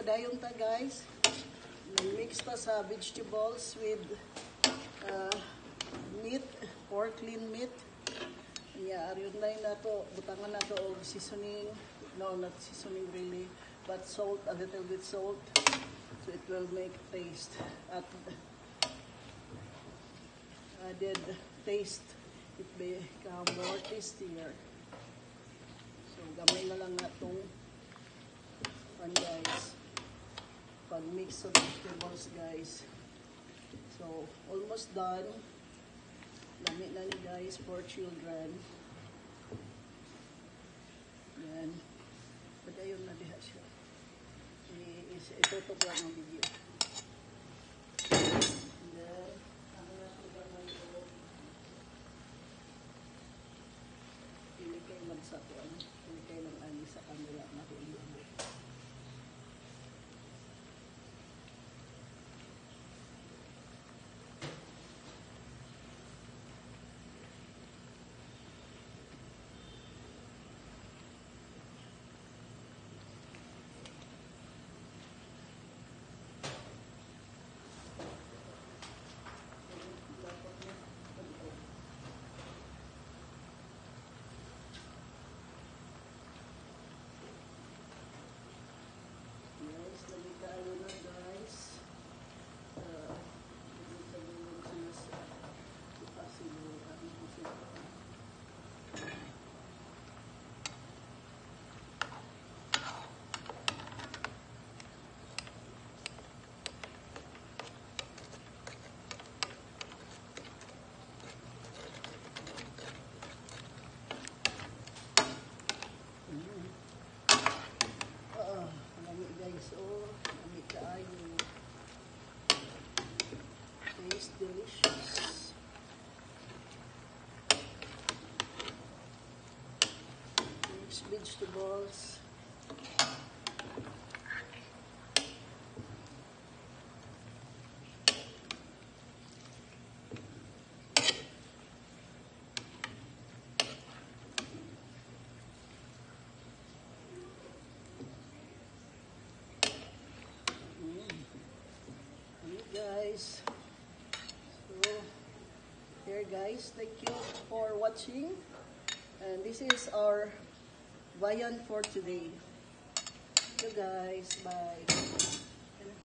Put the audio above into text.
padayon ta guys. Mix ta sa vegetables with meat, pork lean meat. Yeah, aryon na to, butangan na to og seasoning. No, not seasoning really, but salt, a little bit salt. So it will make taste at added taste. It become more tastier. So gamay na lang na itong guys. Pag-mix of vegetables guys. So almost done. Lamit na ni guys for children. Yan. Padayon na diha siya. Itutok lang ang video. Then, ang pili kayo magsakuan. Pili kayo ng ani sa kanila makulibo. Tastes delicious. Mixed vegetables. Guys, so here guys, thank you for watching, and this is our viand for today. So guys, bye.